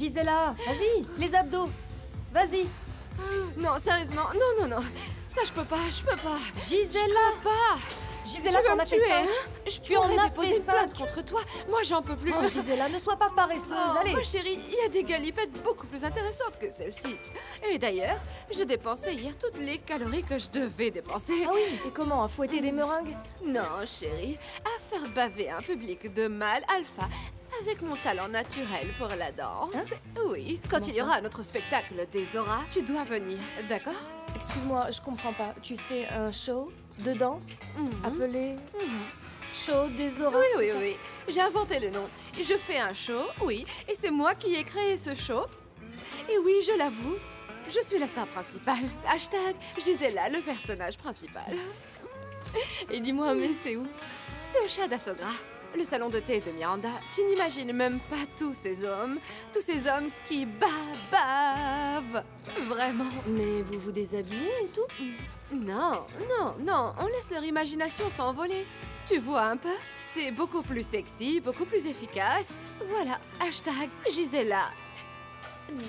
Gisela, vas-y, les abdos. Vas-y. Non, sérieusement, non, non, non. Ça, je peux pas. Gisela, Pas. Gisela, Tu veux t'en me as fait tuer, 5. hein? Je Tu en pourrais as déposer fait une plainte 5. contre toi. Moi, j'en peux plus. Oh, Gisela, ne sois pas paresseuse, Oh, allez. ma chérie, il y a des galipettes beaucoup plus intéressantes que celle-ci. Et d'ailleurs, j'ai dépensé hier toutes les calories que je devais dépenser. Ah oui, et comment, à fouetter des meringues? Non, chérie, à faire baver un public de mâles alpha avec mon talent naturel pour la danse. Oui, quand Comment il y aura notre spectacle des auras, tu dois venir, d'accord? Excuse-moi, je comprends pas. Tu fais un show de danse appelé Show des auras? Oui, c'est oui, ça? oui. J'ai inventé le nom. Je fais un show, oui, et c'est moi qui ai créé ce show. Et oui, je l'avoue, je suis la star principale. Hashtag Gisela, le personnage principal. Et dis-moi, mais c'est où? C'est au Chat d'Assogra, le salon de thé de Miranda. Tu n'imagines même pas tous ces hommes qui bavent. Vraiment. Mais vous vous déshabillez et tout? Non, non, non, on laisse leur imagination s'envoler. Tu vois un peu? C'est beaucoup plus sexy, beaucoup plus efficace. Voilà, hashtag Gisela,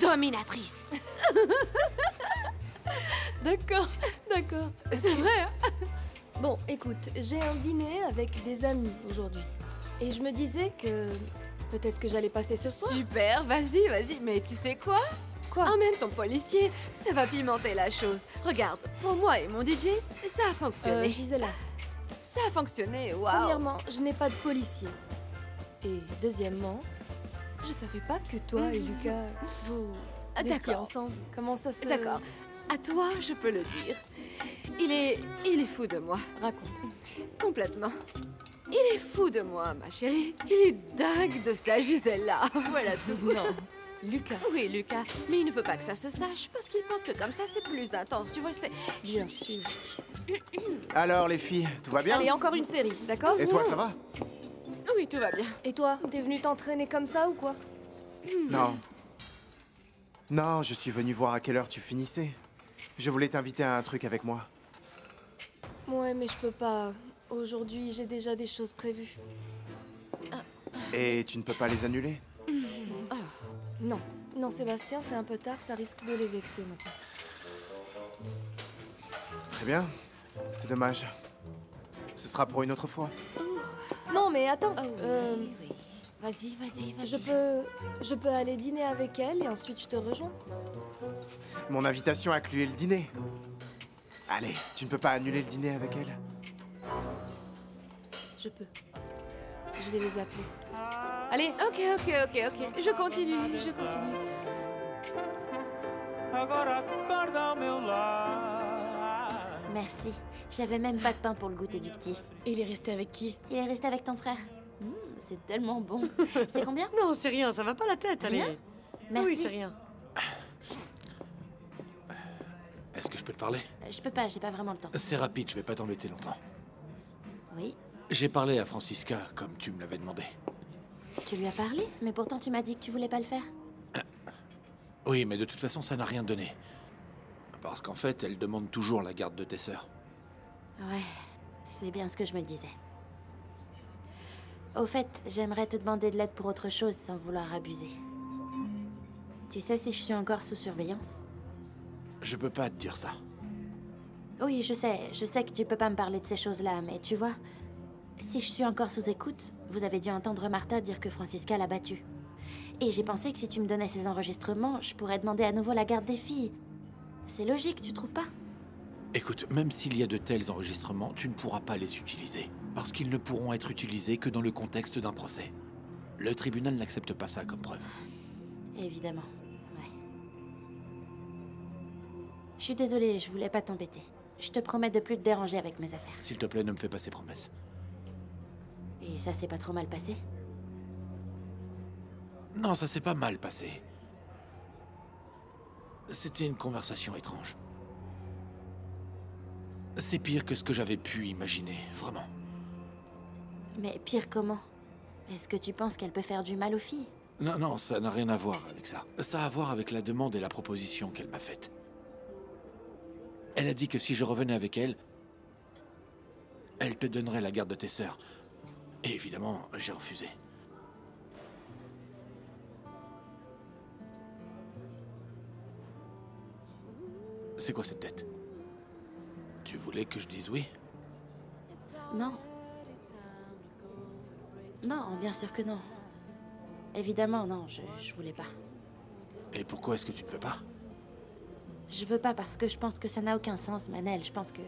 dominatrice. D'accord, d'accord. C'est vrai, hein? Bon, écoute, j'ai un dîner avec des amis aujourd'hui. Et je me disais que peut-être que j'allais passer ce soir. Super, vas-y, vas-y. Mais tu sais quoi? Quoi? Emmène ton policier, ça va pimenter la chose. Regarde, pour moi et mon DJ, ça a fonctionné. Gisela, Ça a fonctionné, waouh. premièrement, je n'ai pas de policier. Et deuxièmement, je savais pas que toi et Lucas, vous étiez D'accord. ensemble. Comment ça se... D'accord. À toi, je peux le dire. Il est fou de moi. Raconte. Complètement. Il est fou de moi, ma chérie. Il est dingue de sa Gisela. Voilà tout. Non, Lucas. Oui, Lucas. Mais il ne veut pas que ça se sache parce qu'il pense que comme ça, c'est plus intense. Tu vois, c'est... Bien sûr. Alors les filles, tout va bien? Allez, encore une série, d'accord? Et toi, ça va? Oui, tout va bien. Et toi, t'es venu t'entraîner comme ça ou quoi? Non. Non, je suis venu voir à quelle heure tu finissais. Je voulais t'inviter à un truc avec moi. Ouais, mais je peux pas. Aujourd'hui, j'ai déjà des choses prévues. Et tu ne peux pas les annuler? Non, non, Sébastien, c'est un peu tard, ça risque de les vexer maintenant. Très bien. C'est dommage. Ce sera pour une autre fois. Non, mais attends, Oui. Vas-y, vas-y. je peux aller dîner avec elle et ensuite je te rejoins. Mon invitation incluait le dîner. Allez, tu ne peux pas annuler le dîner avec elle? Je peux. Je vais les appeler. Allez, Ok. Je continue. Agora acorda ao meu lar. Merci. J'avais même pas de pain pour le goûter du petit. Il est resté avec qui? Il est resté avec ton frère. C'est tellement bon. C'est combien? Non, c'est rien, ça va pas la tête, allez. Rien? Merci. Oui, c'est rien. Est-ce que je peux te parler? Je peux pas, j'ai pas vraiment le temps. C'est rapide, je vais pas t'embêter longtemps. Oui? J'ai parlé à Francisca, comme tu me l'avais demandé. Tu lui as parlé? Mais pourtant tu m'as dit que tu voulais pas le faire. Oui, mais de toute façon, ça n'a rien donné. Parce qu'en fait, elle demande toujours la garde de tes sœurs. Ouais, c'est bien ce que je me disais. Au fait, j'aimerais te demander de l'aide pour autre chose sans vouloir abuser. Tu sais si je suis encore sous surveillance? Je peux pas te dire ça. Oui, je sais que tu peux pas me parler de ces choses-là, mais tu vois, si je suis encore sous écoute, vous avez dû entendre Martha dire que Francisca l'a battue. Et j'ai pensé que si tu me donnais ces enregistrements, je pourrais demander à nouveau la garde des filles. C'est logique, tu trouves pas? Écoute, même s'il y a de tels enregistrements, tu ne pourras pas les utiliser. Parce qu'ils ne pourront être utilisés que dans le contexte d'un procès. Le tribunal n'accepte pas ça comme preuve. Évidemment, ouais. Je suis désolée, je voulais pas t'embêter. Je te promets de plus te déranger avec mes affaires. S'il te plaît, ne me fais pas ces promesses. Et ça s'est pas trop mal passé? Non, ça s'est pas mal passé. C'était une conversation étrange. C'est pire que ce que j'avais pu imaginer, vraiment. Mais pire comment? Est-ce que tu penses qu'elle peut faire du mal aux filles? Non, non, ça n'a rien à voir avec ça. Ça a à voir avec la demande et la proposition qu'elle m'a faite. Elle a dit que si je revenais avec elle, elle te donnerait la garde de tes sœurs. Et évidemment, j'ai refusé. C'est quoi cette tête? Tu voulais que je dise oui? Non. Non, bien sûr que non. Évidemment, non, je voulais pas. Et pourquoi est-ce que tu ne veux pas? Je veux pas parce que je pense que ça n'a aucun sens, Manel. Je pense que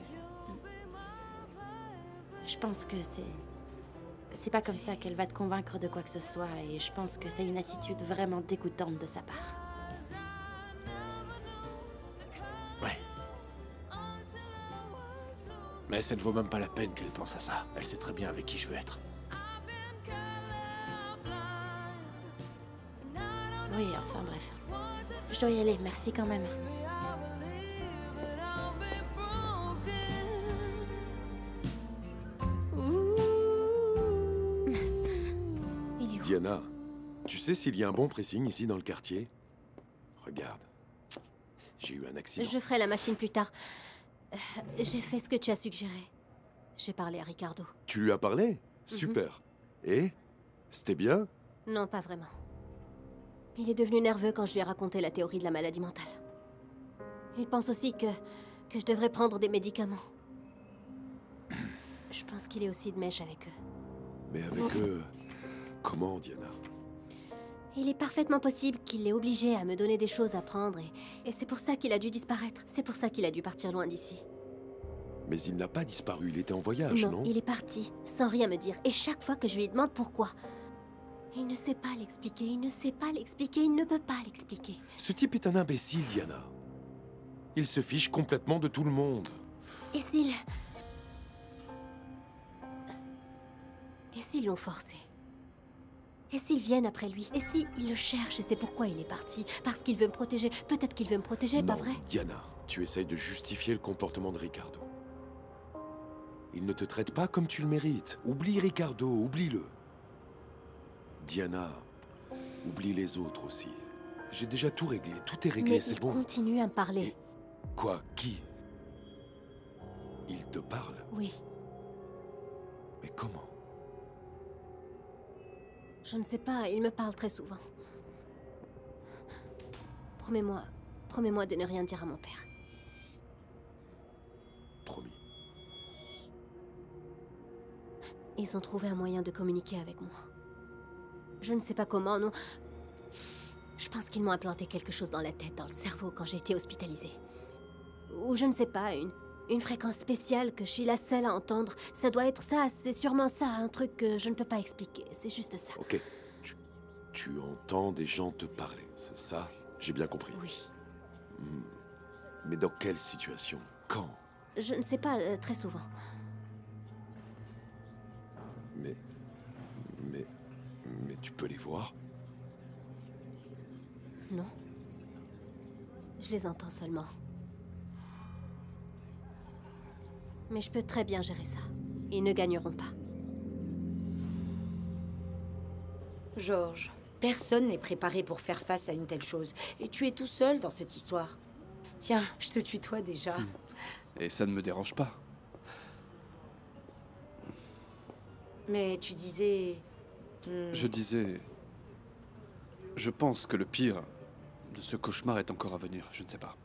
c'est pas comme ça qu'elle va te convaincre de quoi que ce soit, et je pense que c'est une attitude vraiment dégoûtante de sa part. Ouais. Mais ça ne vaut même pas la peine qu'elle pense à ça. Elle sait très bien avec qui je veux être. Oui, enfin bref. Je dois y aller, merci quand même. Mince. Il est où? Diana, tu sais s'il y a un bon pressing ici dans le quartier? Regarde. J'ai eu un accident. Je ferai la machine plus tard. J'ai fait ce que tu as suggéré. J'ai parlé à Ricardo. Tu lui as parlé? Super. Et? C'était bien? Non, pas vraiment. Il est devenu nerveux quand je lui ai raconté la théorie de la maladie mentale. Il pense aussi que je devrais prendre des médicaments. Je pense qu'il est aussi de mèche avec eux. Mais avec eux... Comment, Diana? Il est parfaitement possible qu'il l'ait obligé à me donner des choses à prendre et c'est pour ça qu'il a dû disparaître. C'est pour ça qu'il a dû partir loin d'ici. Mais il n'a pas disparu, il était en voyage, non? Non, il est parti, sans rien me dire. Et chaque fois que je lui demande pourquoi, il ne sait pas l'expliquer, il ne sait pas l'expliquer, il ne peut pas l'expliquer. Ce type est un imbécile, Diana. Il se fiche complètement de tout le monde. Et s'ils... Et s'ils l'ont forcé? Et s'ils viennent après lui? Et s'ils le cherchent et c'est pourquoi il est parti? Parce qu'il veut me protéger. Peut-être qu'il veut me protéger, Non, pas vrai? Diana, tu essayes de justifier le comportement de Ricardo. Il ne te traite pas comme tu le mérites. Oublie Ricardo, oublie-le. Diana, oublie les autres aussi. J'ai déjà tout réglé, tout est réglé, Mais c'est il bon. continue à me parler. Et- Quoi? Qui? Il te parle? Oui, Mais comment? je ne sais pas, il me parle très souvent. Promets-moi de ne rien dire à mon père. Promis. Ils ont trouvé un moyen de communiquer avec moi. Je ne sais pas comment, non. Je pense qu'ils m'ont implanté quelque chose dans la tête, dans le cerveau, quand j'ai été hospitalisée. Ou je ne sais pas, une fréquence spéciale que je suis la seule à entendre. Ça doit être ça, c'est sûrement ça, un truc que je ne peux pas expliquer. C'est juste ça. Ok. Tu entends des gens te parler, c'est ça? J'ai bien compris. Oui. Mais dans quelle situation? Quand? Je ne sais pas, très souvent. Mais tu peux les voir? Non. Je les entends seulement. Mais je peux très bien gérer ça. Ils ne gagneront pas. Georges, personne n'est préparé pour faire face à une telle chose. Et tu es tout seul dans cette histoire. Tiens, je te tutoie déjà. Et ça ne me dérange pas. Mais tu disais... Je disais... Je pense que le pire de ce cauchemar est encore à venir, je ne sais pas.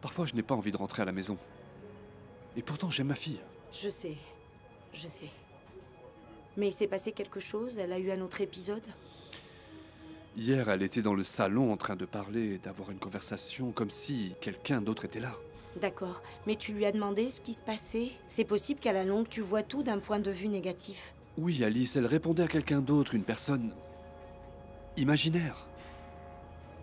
Parfois, je n'ai pas envie de rentrer à la maison. Et pourtant, j'aime ma fille. Je sais. Mais il s'est passé quelque chose? Elle a eu un autre épisode? Hier, elle était dans le salon en train de parler et d'avoir une conversation comme si quelqu'un d'autre était là. D'accord. Mais tu lui as demandé ce qui se passait? C'est possible qu'à la longue, tu vois tout d'un point de vue négatif. Oui, Alice, elle répondait à quelqu'un d'autre, une personne... imaginaire.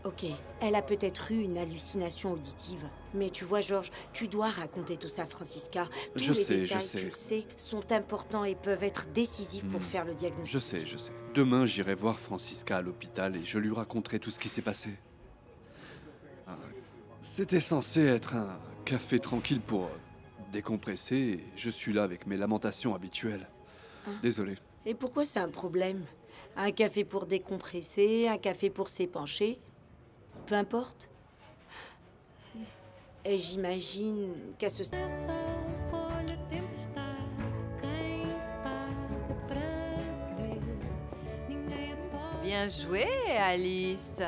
Ok, elle a peut-être eu une hallucination auditive. Mais tu vois, Georges, tu dois raconter tout ça à Francisca. Tous Je les sais, détails, tu le sais, sont importants et peuvent être décisifs pour faire le diagnostic. Je sais. Demain, j'irai voir Francisca à l'hôpital et je lui raconterai tout ce qui s'est passé. C'était censé être un café tranquille pour décompresser et je suis là avec mes lamentations habituelles. Désolé. Et pourquoi c'est un problème? Un café pour décompresser, un café pour s'épancher? Peu importe. Et j'imagine qu'à ce... Bien joué, Alice.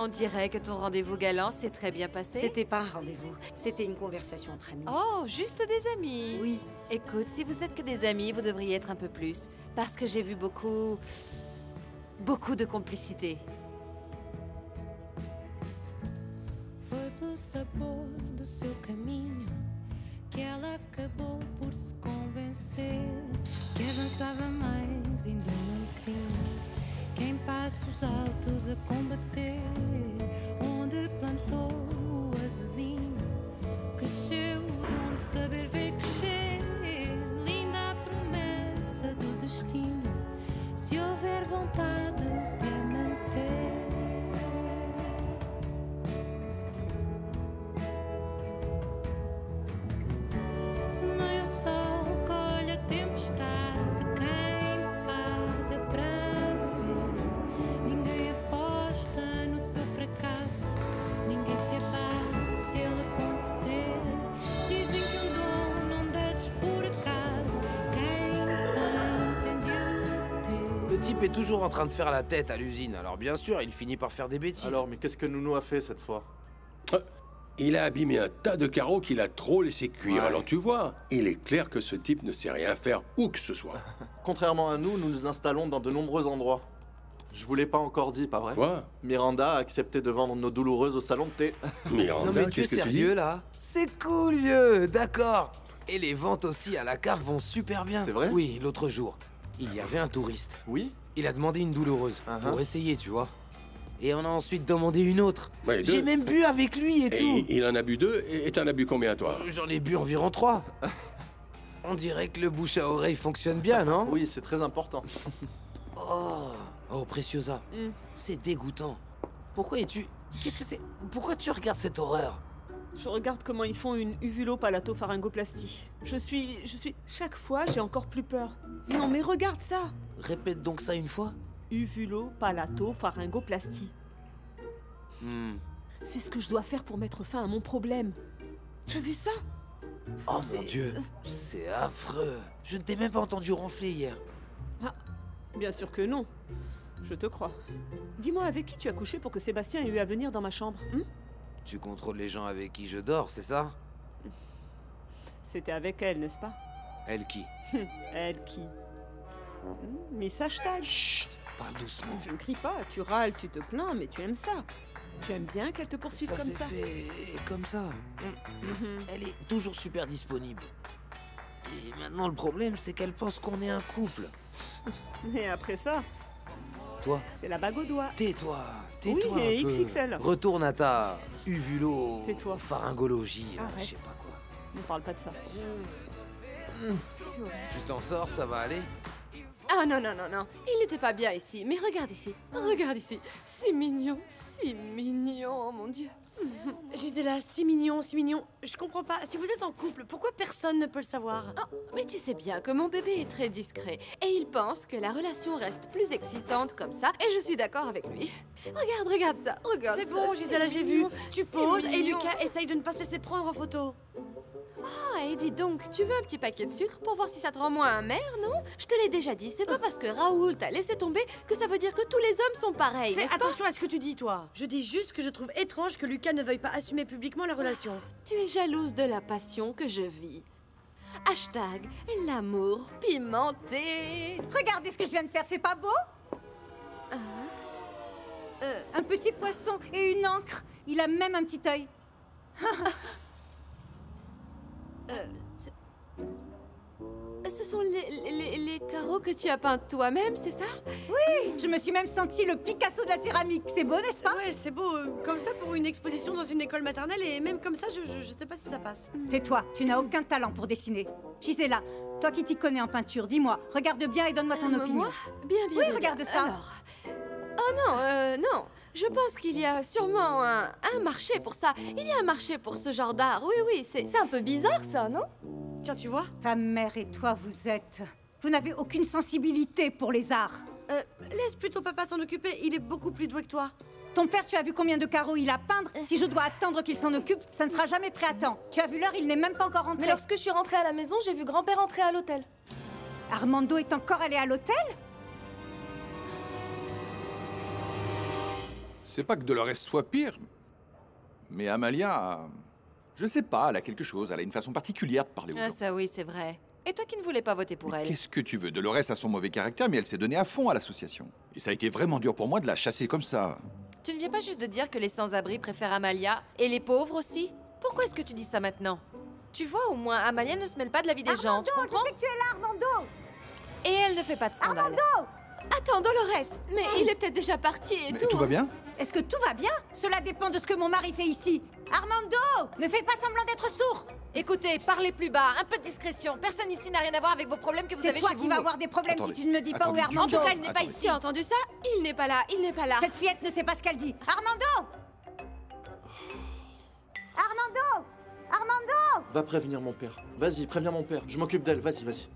On dirait que ton rendez-vous galant s'est très bien passé. C'était pas un rendez-vous, c'était une conversation entre amis. Oh, juste des amis. Oui. Écoute, si vous êtes que des amis, vous devriez être un peu plus. Parce que j'ai vu beaucoup de complicité. Foi pelo sabor do seu caminho que ela acabou por se convencer que avançava mais indo lá em cima, que em passos altos a combater, onde plantou o azevinho, cresceu o dom de saber ver crescer, linda a promessa do destino, se houver vontade de a manter. Semeia o sol, colhe a tempestade, quem paga para ver. Ninguém aposta no teu fracasso, ninguém se abate se ele acontecer. Dizem que dom não desce por acaso, quem tem de o ter. Le type est toujours en train de faire la tête à l'usine, alors bien sûr, il finit par faire des bêtises. Alors, mais qu'est-ce que Nounou a fait cette fois? Il a abîmé un tas de carreaux qu'il a trop laissé cuire. Ouais. Alors tu vois, il est clair que ce type ne sait rien faire où que ce soit. Contrairement à nous, nous nous installons dans de nombreux endroits. Je vous l'ai pas encore dit, pas vrai? Quoi? Miranda a accepté de vendre nos douloureuses au salon de thé. Miranda, Non mais tu es qu'est-ce que tu dis? sérieux là? C'est cool vieux, d'accord. Et les ventes aussi à la cave vont super bien. C'est vrai? Oui, l'autre jour, il y avait un touriste. Oui? Il a demandé une douloureuse pour essayer, tu vois. Et on a ensuite demandé une autre. Ouais, J'ai même bu avec lui et tout. Il en a bu 2 et t'en as bu combien toi? J'en ai bu environ 3. On dirait que le bouche à oreille fonctionne bien, non? Oui, c'est très important. Oh, Preciosa, c'est dégoûtant. Pourquoi es-tu... Qu'est-ce que c'est? Pourquoi tu regardes cette horreur? Je regarde comment ils font une uvulopalato-pharyngoplastie. Je suis... Chaque fois, j'ai encore plus peur. Non, mais regarde ça! Répète donc ça une fois. Uvulopalato-pharyngoplastie. C'est ce que je dois faire pour mettre fin à mon problème. Tu as vu ça? Oh mon Dieu, c'est affreux. Je ne t'ai même pas entendu ronfler hier. Ah, bien sûr que non. Je te crois. Dis-moi, avec qui tu as couché pour que Sébastien ait eu à venir dans ma chambre? Tu contrôles les gens avec qui je dors, c'est ça? C'était avec elle, n'est-ce pas? Elle qui? Elle qui? Miss Hashtag. Chut, parle doucement. Je ne crie pas, tu râles, tu te plains, mais tu aimes ça. Tu aimes bien qu'elle te poursuive comme ça? Ça s'est fait comme ça. Elle est toujours super disponible. Et maintenant, le problème, c'est qu'elle pense qu'on est un couple. Et après ça, toi, c'est la bague au doigt. Tais-toi, Oui, tais-toi et un peu. XXL. Retourne à ta Tais-toi. pharyngologie, là, Arrête. je sais pas quoi. Ne parle pas de ça. C'est horrible. Tu t'en sors, ça va aller? Ah non, non, non, non. Il n'était pas bien ici. Mais regarde ici. Regarde ici. C'est mignon. Si mignon, oh mon Dieu. Gisela, si mignon, si mignon. Je comprends pas. Si vous êtes en couple, pourquoi personne ne peut le savoir? Oh, mais tu sais bien que mon bébé est très discret. Et il pense que la relation reste plus excitante comme ça. Et je suis d'accord avec lui. Regarde ça. Regarde ça. C'est bon, Gisela, j'ai vu. mignon, Tu c'est poses et mignon. Lucas essaye de ne pas se laisser prendre en photo. Ah, et dis donc, tu veux un petit paquet de sucre pour voir si ça te rend moins amer, non? Je te l'ai déjà dit, c'est pas parce que Raoul t'a laissé tomber que ça veut dire que tous les hommes sont pareils, Fais n'est-ce pas? attention à ce que tu dis, toi. Je dis juste que je trouve étrange que Lucas ne veuille pas assumer publiquement la relation. Tu es jalouse de la passion que je vis. Hashtag l'amour pimenté. Regardez ce que je viens de faire, c'est pas beau? Un petit poisson et une encre. Il a même un petit œil. Ce sont les carreaux que tu as peints toi-même, c'est ça? Oui, je me suis même sentie le Picasso de la céramique. C'est beau, n'est-ce pas? Ouais, c'est beau. Comme ça pour une exposition dans une école maternelle et même comme ça, je sais pas si ça passe. Tais-toi, tu n'as aucun talent pour dessiner. Gisela, toi qui t'y connais en peinture, dis-moi, regarde bien et donne-moi ton opinion. Moi? Bien, Oui, regarde ça. Alors... Oh non, non. Je pense qu'il y a sûrement un marché pour ça. Il y a un marché pour ce genre d'art. Oui, c'est un peu bizarre, ça, non? Tiens, tu vois? Ta mère et toi, vous êtes... Vous n'avez aucune sensibilité pour les arts. Laisse plutôt papa s'en occuper, il est beaucoup plus doué que toi. Ton père, tu as vu combien de carreaux il a à peindre? Si je dois attendre qu'il s'en occupe, ça ne sera jamais prêt à temps. Tu as vu l'heure, il n'est même pas encore rentré. Mais lorsque je suis rentrée à la maison, j'ai vu grand-père entrer à l'hôtel. Armando est encore allé à l'hôtel? C'est pas que Dolores soit pire, mais Amalia, je sais pas, elle a quelque chose, elle a une façon particulière de parler aux Ah gens. ça oui, c'est vrai. Et toi qui ne voulais pas voter pour elle? Qu'est-ce que tu veux? Dolores a son mauvais caractère, mais elle s'est donnée à fond à l'association. Et ça a été vraiment dur pour moi de la chasser comme ça. Tu ne viens pas juste de dire que les sans-abri préfèrent Amalia et les pauvres aussi? Pourquoi est-ce que tu dis ça maintenant? Tu vois, au moins, Amalia ne se mêle pas de la vie des gens, tu comprends? Je sais que tu es là, Armando. Et elle ne fait pas de scandale. Armando! Attends, Dolores, mais il est peut-être déjà parti et Mais tout. tout va bien? Est-ce que tout va bien? Cela dépend de ce que mon mari fait ici. Armando! Ne fais pas semblant d'être sourd! Écoutez, parlez plus bas, un peu de discrétion. Personne ici n'a rien à voir avec vos problèmes que vous C'est avez toi chez qui vous. vas avoir des problèmes Attendez, si tu ne me dis pas où est attendez, Armando. En tout cas, il n'est pas Attendez. ici. Tu as entendu ça? Il n'est pas là, il n'est pas là. Cette fillette ne sait pas ce qu'elle dit. Armando! Armando! Armando! Va prévenir mon père. Vas-y, préviens mon père. Je m'occupe d'elle. Vas-y, vas-y.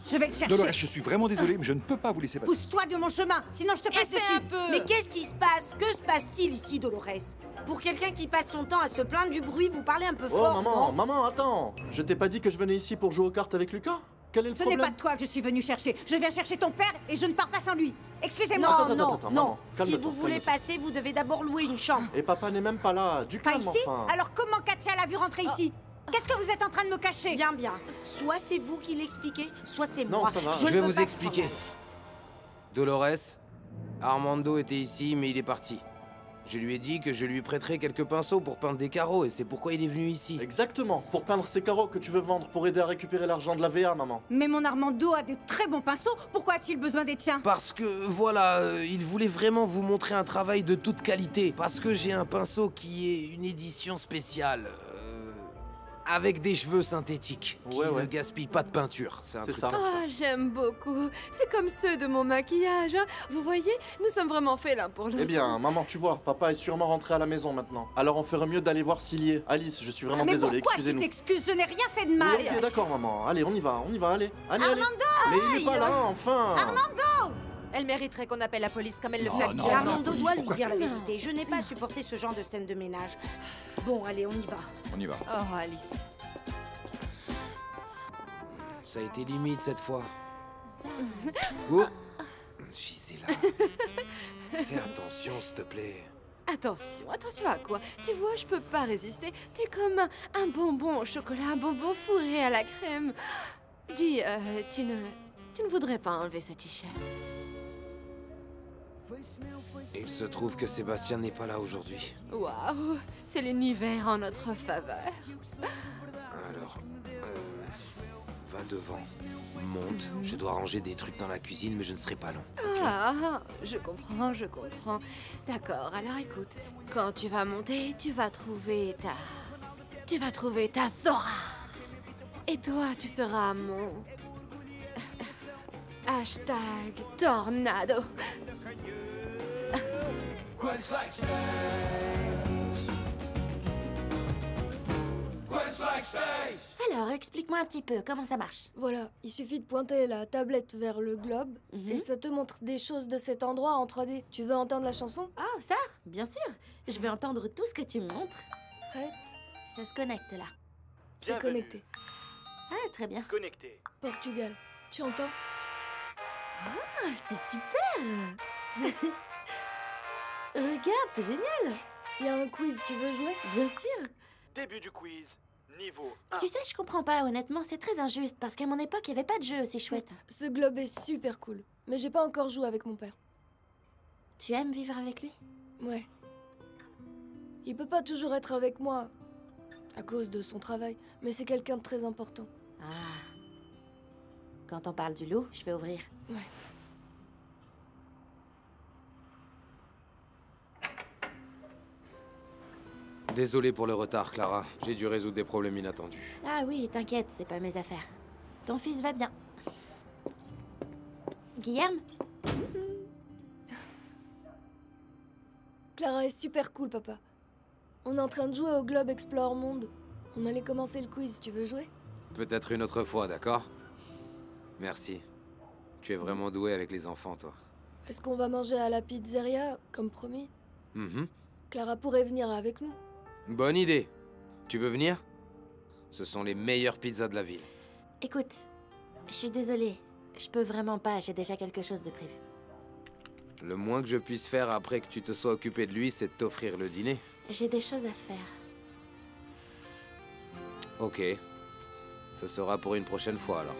Je vais le chercher. Dolores, je suis vraiment désolé, mais je ne peux pas vous laisser passer. Pousse-toi de mon chemin, sinon je te passe Essaie dessus. un peu. Mais qu'est-ce qui se passe? Que se passe-t-il ici, Dolores? Pour quelqu'un qui passe son temps à se plaindre du bruit, vous parlez un peu Oh, fort, maman, non? maman, attends. Je t'ai pas dit que je venais ici pour jouer aux cartes avec Lucas? Quel est le Ce n'est problème? pas toi que je suis venue chercher. Je viens chercher ton père et je ne pars pas sans lui. Non, Excusez-moi. Attends, non, attends, non. maman, Si calme-toi, vous voulez calme-toi. passer, vous devez d'abord louer une chambre. Et papa n'est même pas là. Du Pas calme, ici? enfin. Alors comment Katia l'a vu rentrer ici? Qu'est-ce que vous êtes en train de me cacher? Bien, bien. Soit c'est vous qui l'expliquez, soit c'est Non, moi. ça va. Je Je ne vais peux vous pas expliquer. Dolores, Armando était ici, mais il est parti. Je lui ai dit que je lui prêterais quelques pinceaux pour peindre des carreaux, et c'est pourquoi il est venu ici. Exactement. Pour peindre ces carreaux que tu veux vendre pour aider à récupérer l'argent de la VA, maman. Mais mon Armando a de très bons pinceaux. Pourquoi a-t-il besoin des tiens? Parce que, voilà, il voulait vraiment vous montrer un travail de toute qualité. Parce que j'ai un pinceau qui est une édition spéciale. Avec des cheveux synthétiques. Qui ne gaspillent pas de peinture. C'est un truc comme ça. Ah, j'aime beaucoup. C'est comme ceux de mon maquillage. Hein. Vous voyez, nous sommes vraiment faits l'un pour l'autre. Eh bien, maman, tu vois, papa est sûrement rentré à la maison maintenant. Alors on ferait mieux d'aller voir s'il y est. Alice, je suis vraiment Mais désolé, pourquoi tu excusez-nous. t'excuses? Je n'ai rien fait de mal. Oui, ok, d'accord, maman. Allez, on y va, allez. Allez, allez. Armando! Mais il est pas là, enfin. Armando! Elle mériterait qu'on appelle la police comme elle le Non, fait non, habituellement. Armando police, doit lui pourquoi dire la faire vérité. Je n'ai pas supporté ce genre de scène de ménage. Bon, allez, on y va. On y va. Oh, Alice. Ça a été limite cette fois. Oh, Gisela. Fais attention, s'il te plaît. Attention, attention à quoi? Tu vois, je peux pas résister. T'es comme un bonbon au chocolat, un bonbon fourré à la crème. Dis, tu ne voudrais pas enlever ce t-shirt? Il se trouve que Sébastien n'est pas là aujourd'hui. Waouh, c'est l'univers en notre faveur. Alors, va devant. Monte. Je dois ranger des trucs dans la cuisine, mais je ne serai pas long. Ah, je comprends, je comprends. D'accord, alors écoute. Quand tu vas monter, tu vas trouver ta Zora. Et toi, tu seras mon... Hashtag tornado. Alors, explique-moi un petit peu, comment ça marche? Voilà, il suffit de pointer la tablette vers le globe et ça te montre des choses de cet endroit en 3D. Tu veux entendre la chanson? Ah, ça? Bien sûr. Je veux entendre tout ce que tu me montres. Prête? Ça se connecte là. C'est connecté. Ah, très bien. Connecté. Portugal. Tu entends? Ah, c'est super. Regarde, c'est génial. Il y a un quiz, tu veux jouer? Bien sûr. Début du quiz. Niveau 1. Tu sais, je comprends pas, honnêtement, c'est très injuste, parce qu'à mon époque, il n'y avait pas de jeu aussi chouette. Ce globe est super cool, mais j'ai pas encore joué avec mon père. Tu aimes vivre avec lui? Ouais. Il peut pas toujours être avec moi, à cause de son travail, mais c'est quelqu'un de très important. Ah. Quand on parle du loup, je vais ouvrir. Ouais. Désolé pour le retard, Clara. J'ai dû résoudre des problèmes inattendus. Ah oui, t'inquiète, c'est pas mes affaires. Ton fils va bien. Guillaume? Clara est super cool, papa. On est en train de jouer au Globe Explore Monde. On allait commencer le quiz, tu veux jouer? Peut-être une autre fois, d'accord? Merci. Tu es vraiment doué avec les enfants, toi. Est-ce qu'on va manger à la pizzeria, comme promis? Mhm. Clara pourrait venir avec nous. Bonne idée. Tu veux venir? Ce sont les meilleures pizzas de la ville. Écoute, je suis désolée. Je peux vraiment pas, j'ai déjà quelque chose de prévu. Le moins que je puisse faire après que tu te sois occupé de lui, c'est de t'offrir le dîner. J'ai des choses à faire. Ok. Ce sera pour une prochaine fois, alors.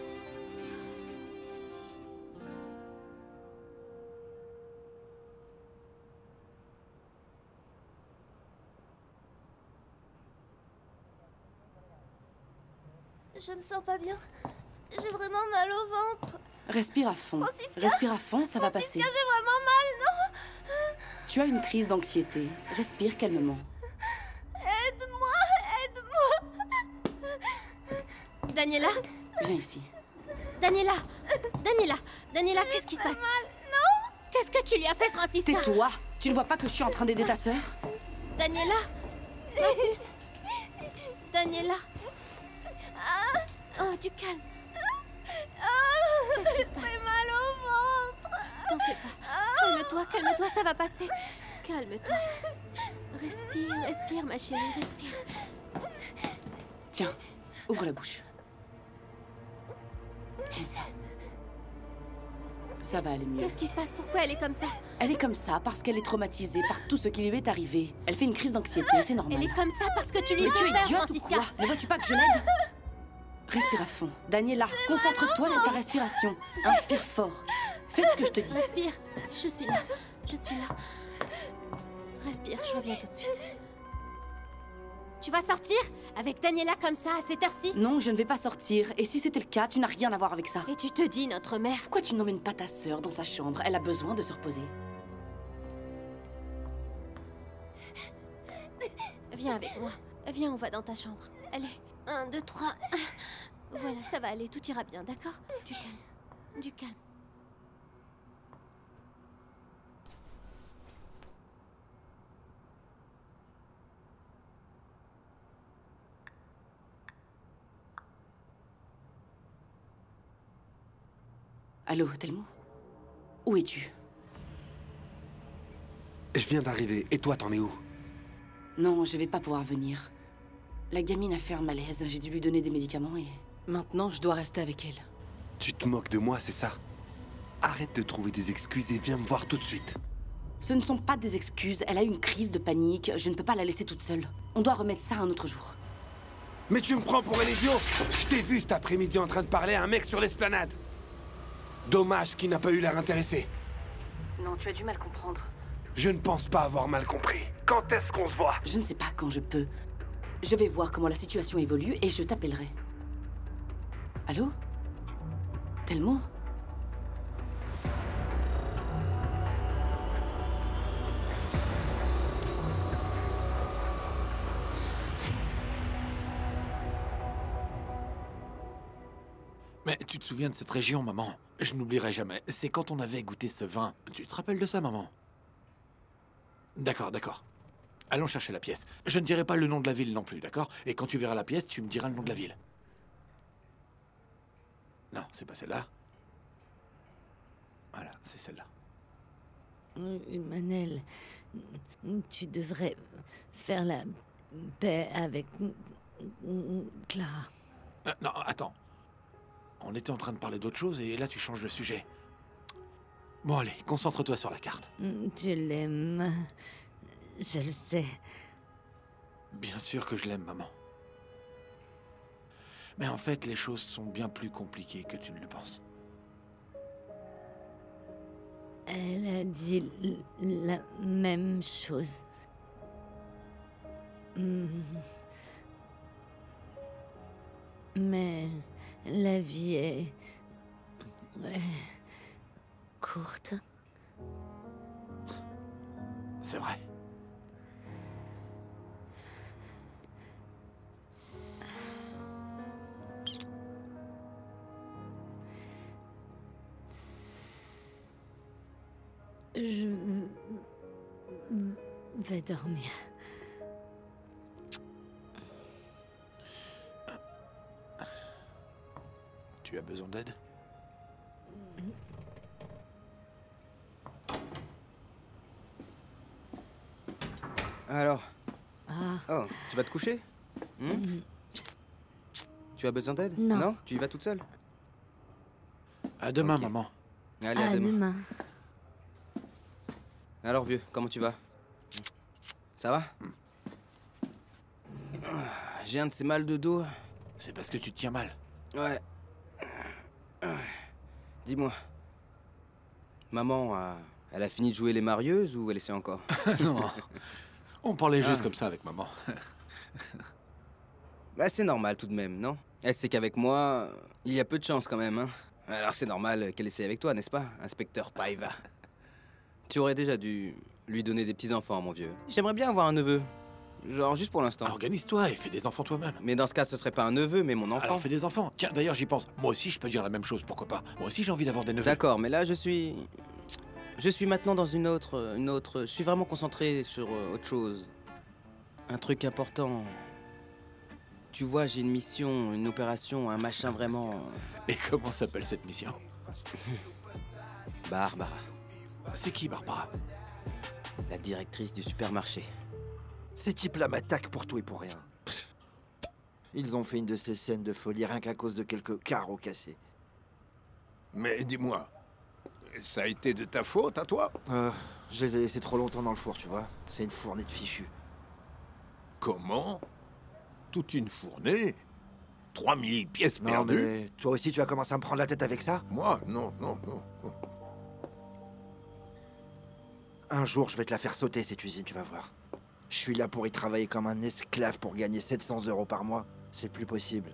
Je me sens pas bien. J'ai vraiment mal au ventre. Respire à fond. Francisca, Respire à fond, ça va passer. Francisca, j'ai vraiment mal, non? Tu as une crise d'anxiété. Respire calmement. Aide-moi, aide-moi. Daniela? Viens ici. Daniela, qu'est-ce qui se passe? Non. Qu'est-ce que tu lui as fait, Francisca? Tais-toi. Tu ne vois pas que je suis en train d'aider ta sœur? Daniela? Marcus? Daniela? Oh, du calme. Qu'est-ce qui se passe? J'ai mal au ventre. T'en fais pas. Calme-toi, ça va passer. Calme-toi. Respire, ma chérie, respire. Tiens, ouvre la bouche. Comme ça. Ça va aller mieux. Qu'est-ce qui se passe? Pourquoi elle est comme ça? Elle est comme ça parce qu'elle est traumatisée par tout ce qui lui est arrivé. Elle fait une crise d'anxiété, c'est normal. Elle est comme ça parce que tu lui Mais fais tu es peur, idiote ou Francisca. quoi? Ne vois-tu pas que je l'aide? Respire à fond. Daniela, concentre-toi sur ta respiration. Inspire fort. Fais ce que je te dis. Respire. Je suis là. Respire, je reviens tout de suite. Tu vas sortir avec Daniela comme ça à cette heure-ci? Non, je ne vais pas sortir. Et si c'était le cas, tu n'as rien à voir avec ça. Et tu te dis, notre mère? Pourquoi tu n'emmènes pas ta sœur dans sa chambre? Elle a besoin de se reposer. Viens avec moi. Viens, on va dans ta chambre. Allez, 1, 2, 3. Voilà, ça va aller, tout ira bien, d'accord? Du calme. Allô, Telmo? Où es-tu? Je viens d'arriver. Et toi, t'en es où? Non, je vais pas pouvoir venir. La gamine a fait un malaise. J'ai dû lui donner des médicaments et... Maintenant, je dois rester avec elle. Tu te moques de moi, c'est ça? Arrête de trouver des excuses et viens me voir tout de suite. Ce ne sont pas des excuses. Elle a eu une crise de panique. Je ne peux pas la laisser toute seule. On doit remettre ça un autre jour. Mais tu me prends pour un idiot! Je t'ai vu cet après-midi en train de parler à un mec sur l'esplanade. Dommage qu'il n'a pas eu l'air intéressé. Non, tu as du mal comprendre. Je ne pense pas avoir mal compris. Quand est-ce qu'on se voit? Je ne sais pas quand je peux. Je vais voir comment la situation évolue et je t'appellerai. Allô? Telmo? Mais tu te souviens de cette région, maman? Je n'oublierai jamais. C'est quand on avait goûté ce vin. Tu te rappelles de ça, maman? D'accord. Allons chercher la pièce. Je ne dirai pas le nom de la ville non plus, d'accord? Et quand tu verras la pièce, tu me diras le nom de la ville. Non, c'est pas celle-là. Voilà, c'est celle-là. Manel, tu devrais faire la paix avec Clara. Non, attends. On était en train de parler d'autre chose et là tu changes de sujet. Bon allez, concentre-toi sur la carte. Tu l'aimes. Je le sais. Bien sûr que je l'aime, maman. Mais en fait, les choses sont bien plus compliquées que tu ne le penses. Elle a dit la même chose. Mais la vie est courte. C'est vrai. Je vais dormir. Tu as besoin d'aide? Alors? Ah. Oh, tu vas te coucher? Tu as besoin d'aide? Non. Tu y vas toute seule? À demain, maman. Allez, à demain. Alors, vieux, comment tu vas? Ça va? J'ai un de ces mal de dos. C'est parce que tu te tiens mal. Ouais. Dis-moi. Maman, elle a fini de jouer les marieuses ou elle essaie encore? Non. On parlait juste comme ça avec maman. Bah, c'est normal tout de même, non? Elle sait qu'avec moi, il y a peu de chance quand même, hein. Alors c'est normal qu'elle essaie avec toi, n'est-ce pas, inspecteur Paiva? Tu aurais déjà dû lui donner des petits-enfants, mon vieux. J'aimerais bien avoir un neveu. Genre juste pour l'instant. Organise-toi et fais des enfants toi-même. Mais dans ce cas, ce serait pas un neveu, mais mon enfant. Alors fais des enfants. Tiens, d'ailleurs, j'y pense. Moi aussi, je peux dire la même chose, pourquoi pas. Moi aussi, j'ai envie d'avoir des neveux. D'accord, mais là, je suis maintenant dans une autre... Je suis vraiment concentré sur autre chose. Un truc important. Tu vois, j'ai une mission, une opération, un machin vraiment... Et comment s'appelle cette mission? Barbara. C'est qui, Barbara? La directrice du supermarché. Ces types-là m'attaquent pour tout et pour rien. Ils ont fait une de ces scènes de folie rien qu'à cause de quelques carreaux cassés. Mais dis-moi, ça a été de ta faute à toi? Je les ai laissés trop longtemps dans le four, tu vois. C'est une fournée de fichus. Comment? Toute une fournée? 3000 pièces perdues? Non mais toi aussi tu vas commencer à me prendre la tête avec ça? Moi? Non, non, non. Un jour je vais te la faire sauter cette usine, tu vas voir. Je suis là pour y travailler comme un esclave pour gagner 700 € par mois. C'est plus possible.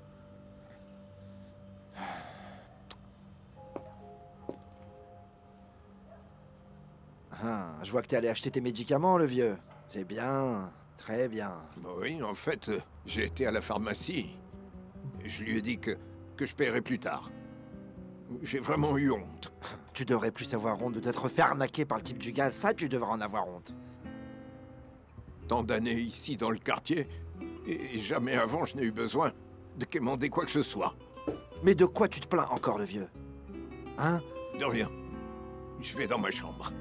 Je vois que t'es allé acheter tes médicaments, le vieux. C'est bien, très bien. Oui, en fait, j'ai été à la pharmacie. Je lui ai dit que je paierais plus tard. J'ai vraiment eu honte. Tu devrais plus avoir honte de t'être fait arnaquer par le type du gaz. Ça, tu devrais en avoir honte. Tant d'années ici dans le quartier, et jamais avant je n'ai eu besoin de quémander quoi que ce soit. Mais de quoi tu te plains encore, le vieux? Hein? De rien. Je vais dans ma chambre.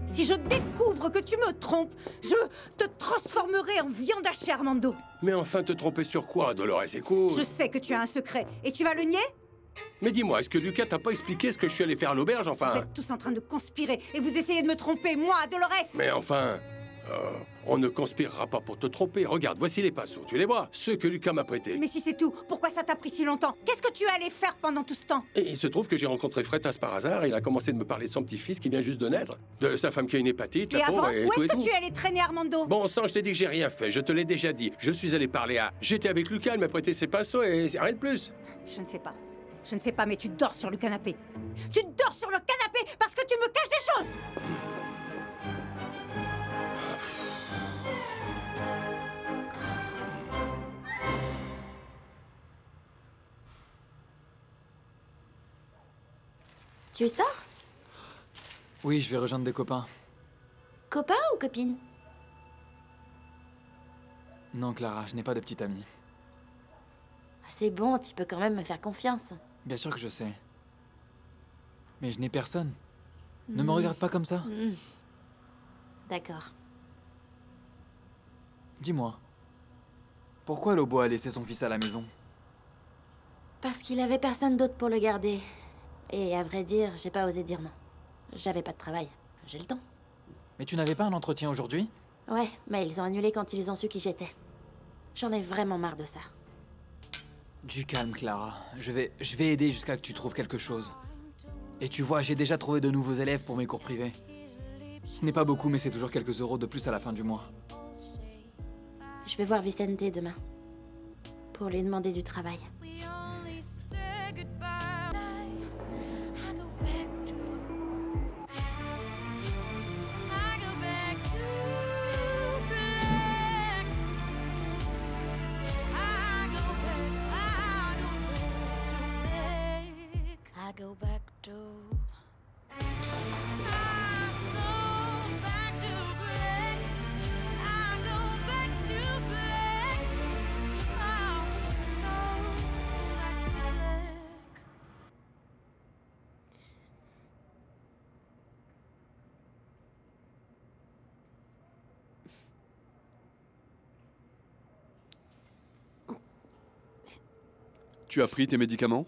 Si je découvre que tu me trompes, je te transformerai en viande hachée, Armando. Mais enfin, te tromper sur quoi, Dolores? Écoute. Je sais que tu as un secret, et tu vas le nier? Mais dis-moi, est-ce que Lucas t'a pas expliqué ce que je suis allé faire à l'auberge, enfin? Vous êtes tous en train de conspirer, et vous essayez de me tromper, moi, Dolores! Mais enfin, on ne conspirera pas pour te tromper. Regarde, voici les pinceaux, tu les vois? Ceux que Lucas m'a prêtés. Mais si c'est tout, pourquoi ça t'a pris si longtemps? Qu'est-ce que tu es allé faire pendant tout ce temps? Et il se trouve que j'ai rencontré Fretas par hasard, et il a commencé de me parler de son petit-fils qui vient juste de naître, de sa femme qui a une hépatite, Et la pauvre, avant, et où tout est-ce et que tout. tu es allé traîner, Armando? Bon sang, je t'ai dit que j'ai rien fait, je te l'ai déjà dit. Je suis allé parler à... J'étais avec Lucas, il m'a prêté ses pinceaux, et c'est rien de plus. Je ne sais pas. Je ne sais pas, mais tu dors sur le canapé. Tu dors sur le canapé parce que tu me caches des choses! Tu sors? Oui, je vais rejoindre des copains. Copain ou copine? Non, Clara, je n'ai pas de petite amie. C'est bon, tu peux quand même me faire confiance. Bien sûr que je sais. Mais je n'ai personne. Ne me regarde pas comme ça. D'accord. Dis-moi. Pourquoi Lobo a laissé son fils à la maison? Parce qu'il avait personne d'autre pour le garder. Et à vrai dire, j'ai pas osé dire non. J'avais pas de travail. J'ai le temps. Mais tu n'avais pas un entretien aujourd'hui? Ouais, mais ils ont annulé quand ils ont su qui j'étais. J'en ai vraiment marre de ça. Du calme, Clara. Je vais aider jusqu'à que tu trouves quelque chose. Et tu vois, j'ai déjà trouvé de nouveaux élèves pour mes cours privés. Ce n'est pas beaucoup, mais c'est toujours quelques euros de plus à la fin du mois. Je vais voir Vicente demain. Pour lui demander du travail. I go back to Tu as pris tes médicaments?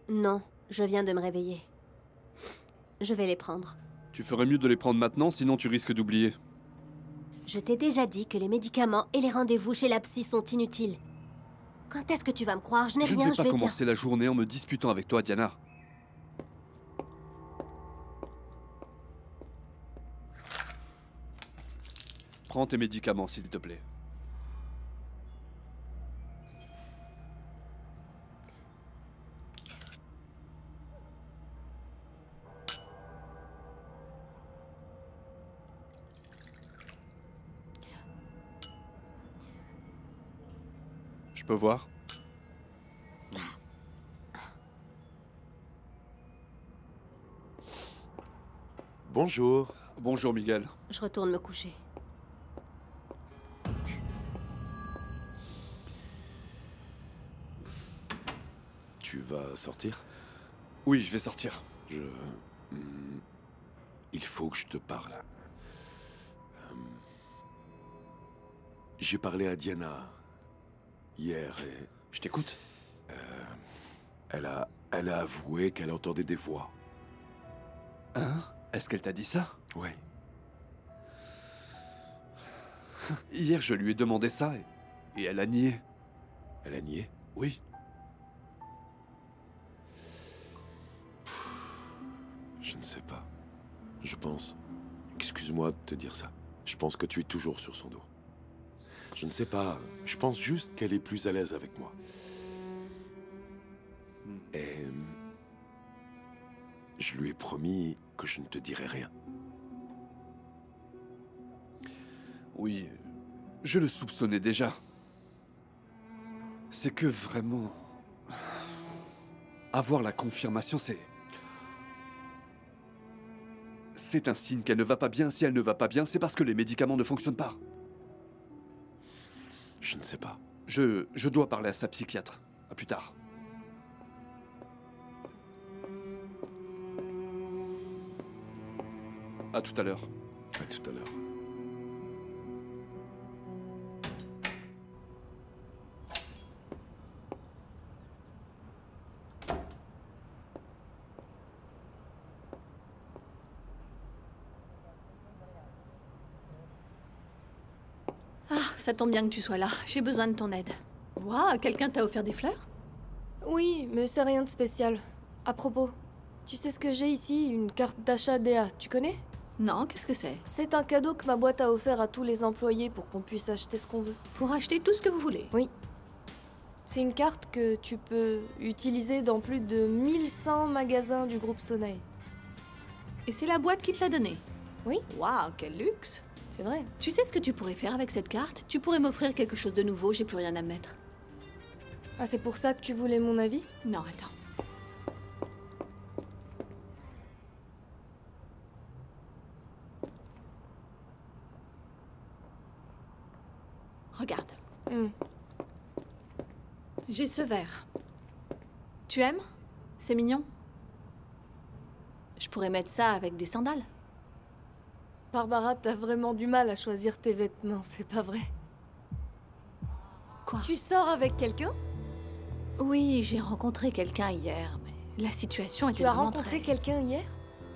Non, je viens de me réveiller. Je vais les prendre. Tu ferais mieux de les prendre maintenant, sinon tu risques d'oublier. Je t'ai déjà dit que les médicaments et les rendez-vous chez la psy sont inutiles. Quand est-ce que tu vas me croire? Je n'ai rien, Je ne vais je pas vais bien. commencer la journée en me disputant avec toi, Diana. Prends tes médicaments, s'il te plaît. Je peux voir? Bonjour. Bonjour, Miguel. Je retourne me coucher. Tu vas sortir? Oui, je vais sortir. Il faut que je te parle. J'ai parlé à Diana hier et... Je t'écoute. Elle a avoué qu'elle entendait des voix. Hein? Est-ce qu'elle t'a dit ça? Oui. Hier, je lui ai demandé ça et elle a nié. Elle a nié? Oui. Je ne sais pas. Je pense... Excuse-moi de te dire ça. Je pense que tu es toujours sur son dos. Je ne sais pas. Je pense juste qu'elle est plus à l'aise avec moi. Et... je lui ai promis que je ne te dirai rien. Oui, je le soupçonnais déjà. C'est que vraiment... avoir la confirmation, c'est un signe qu'elle ne va pas bien. Si elle ne va pas bien, c'est parce que les médicaments ne fonctionnent pas. Je ne sais pas. Je dois parler à sa psychiatre. À plus tard. À tout à l'heure. À tout à l'heure. Ça tombe bien que tu sois là. J'ai besoin de ton aide. Waouh, quelqu'un t'a offert des fleurs? Oui, mais c'est rien de spécial. À propos, tu sais ce que j'ai ici? Une carte d'achat DA, tu connais? Non, qu'est-ce que c'est? C'est un cadeau que ma boîte a offert à tous les employés pour qu'on puisse acheter ce qu'on veut. Pour acheter tout ce que vous voulez? Oui. C'est une carte que tu peux utiliser dans plus de 1100 magasins du groupe Sonae. Et c'est la boîte qui te l'a donnée? Oui. Waouh, quel luxe! C'est vrai. Tu sais ce que tu pourrais faire avec cette carte? Tu pourrais m'offrir quelque chose de nouveau, j'ai plus rien à me mettre. Ah, c'est pour ça que tu voulais mon avis? Non, attends. Regarde. J'ai ce verre. Tu aimes? C'est mignon. Je pourrais mettre ça avec des sandales. Barbara, t'as vraiment du mal à choisir tes vêtements, c'est pas vrai? Quoi? Tu sors avec quelqu'un? Oui, j'ai rencontré quelqu'un hier, mais la situation était Tu as vraiment rencontré très... quelqu'un hier?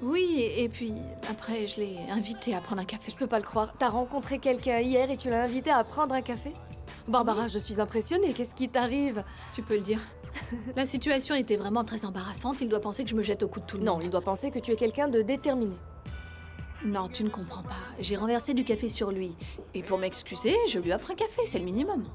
Oui, et puis après, je l'ai invité à prendre un café. Je peux pas le croire. T'as rencontré quelqu'un hier et tu l'as invité à prendre un café? Barbara, je suis impressionnée. Qu'est-ce qui t'arrive? Tu peux le dire. La situation était vraiment très embarrassante. Il doit penser que je me jette au cou de tout le monde. Non, il doit penser que tu es quelqu'un de déterminé. Non, tu ne comprends pas. J'ai renversé du café sur lui. Et pour m'excuser, je lui offre un café, c'est le minimum.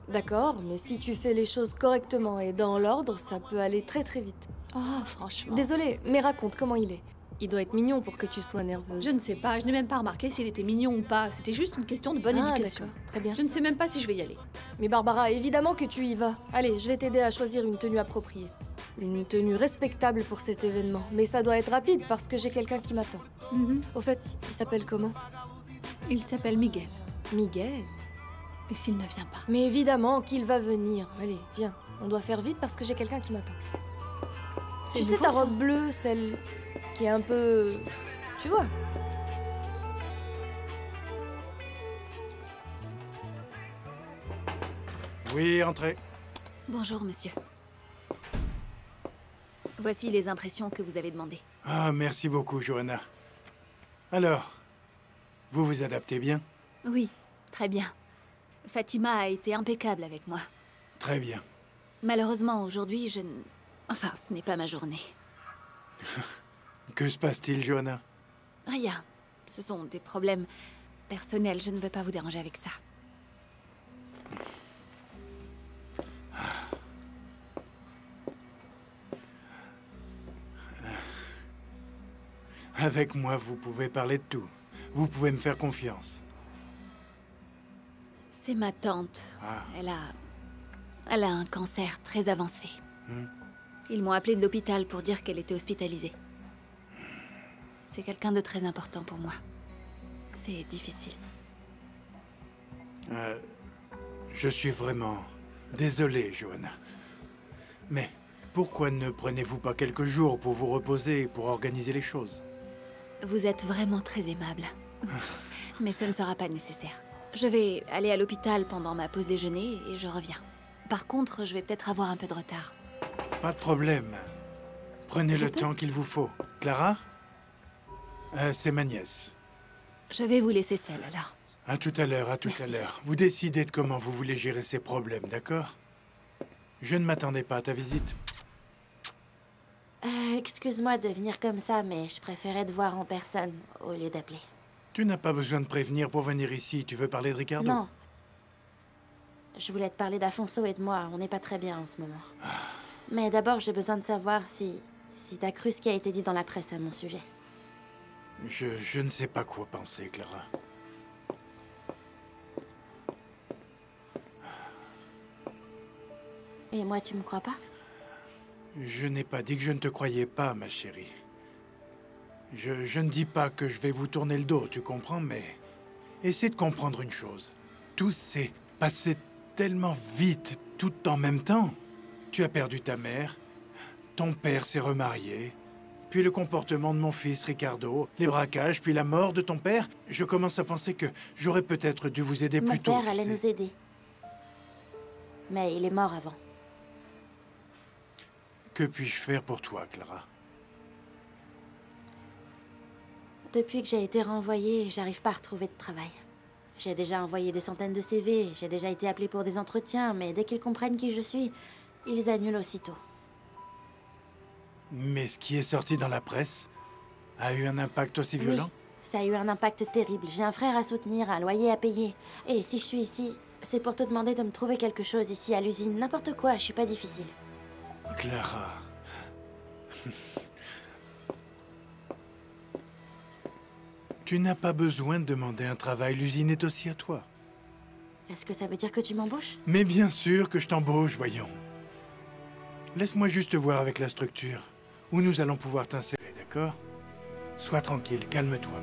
D'accord, mais si tu fais les choses correctement et dans l'ordre, ça peut aller très très vite. Oh, franchement. Désolée, mais raconte comment il est. Il doit être mignon pour que tu sois nerveuse. Je ne sais pas, je n'ai même pas remarqué s'il était mignon ou pas. C'était juste une question de bonne éducation. D'accord, très bien. Je ne sais même pas si je vais y aller. Mais Barbara, évidemment que tu y vas. Allez, je vais t'aider à choisir une tenue appropriée. Une tenue respectable pour cet événement. Mais ça doit être rapide parce que j'ai quelqu'un qui m'attend. Au fait, il s'appelle comment? Il s'appelle Miguel. Miguel? Et s'il ne vient pas? Mais évidemment qu'il va venir. Allez, viens. On doit faire vite parce que j'ai quelqu'un qui m'attend. Tu sais ta robe bleue, celle qui est un peu... Tu vois? Oui, entrez. Bonjour, monsieur. Voici les impressions que vous avez demandées. Ah, merci beaucoup, Johanna. Alors, vous vous adaptez bien? Oui, très bien. Fatima a été impeccable avec moi. Très bien. Malheureusement, aujourd'hui, je ne... Enfin, ce n'est pas ma journée. Que se passe-t-il, Johanna? Rien. Ce sont des problèmes personnels. Je ne veux pas vous déranger avec ça. Avec moi, vous pouvez parler de tout. Vous pouvez me faire confiance. C'est ma tante. Ah. Elle a un cancer très avancé. Ils m'ont appelé de l'hôpital pour dire qu'elle était hospitalisée. C'est quelqu'un de très important pour moi. C'est difficile. Je suis vraiment désolé, Johanna. Mais pourquoi ne prenez-vous pas quelques jours pour vous reposer et pour organiser les choses? Vous êtes vraiment très aimable. Mais ce ne sera pas nécessaire. Je vais aller à l'hôpital pendant ma pause déjeuner et je reviens. Par contre, je vais peut-être avoir un peu de retard. Pas de problème. Prenez le temps qu'il vous faut. Clara? C'est ma nièce. Je vais vous laisser seule, alors. À tout à l'heure, à tout à l'heure. Vous décidez de comment vous voulez gérer ces problèmes, d'accord? Je ne m'attendais pas à ta visite. Excuse-moi de venir comme ça, mais je préférais te voir en personne au lieu d'appeler. Tu n'as pas besoin de prévenir pour venir ici. Tu veux parler de Ricardo? Non. Je voulais te parler d'Afonso et de moi. On n'est pas très bien en ce moment. Mais d'abord, j'ai besoin de savoir si t'as cru ce qui a été dit dans la presse à mon sujet. Je ne sais pas quoi penser, Clara. Et moi, tu me crois pas? Je n'ai pas dit que je ne te croyais pas, ma chérie. Je ne dis pas que je vais vous tourner le dos, tu comprends, mais... Essaie de comprendre une chose. Tout s'est passé tellement vite, tout en même temps. Tu as perdu ta mère, ton père s'est remarié, puis le comportement de mon fils Ricardo, les braquages, puis la mort de ton père. Je commence à penser que j'aurais peut-être dû vous aider plus tôt. Mon père allait nous aider. Mais il est mort avant. Que puis-je faire pour toi, Clara? Depuis que j'ai été renvoyée, j'arrive pas à retrouver de travail. J'ai déjà envoyé des centaines de CV, j'ai déjà été appelée pour des entretiens, mais dès qu'ils comprennent qui je suis, ils annulent aussitôt. Mais ce qui est sorti dans la presse a eu un impact aussi violent? Oui, ça a eu un impact terrible. J'ai un frère à soutenir, un loyer à payer. Et si je suis ici, c'est pour te demander de me trouver quelque chose ici à l'usine. N'importe quoi, je suis pas difficile. Clara... Tu n'as pas besoin de demander un travail, l'usine est aussi à toi. Est-ce que ça veut dire que tu m'embauches? Mais bien sûr que je t'embauche, voyons. Laisse-moi juste voir avec la structure où nous allons pouvoir t'insérer, d'accord? Sois tranquille, calme-toi.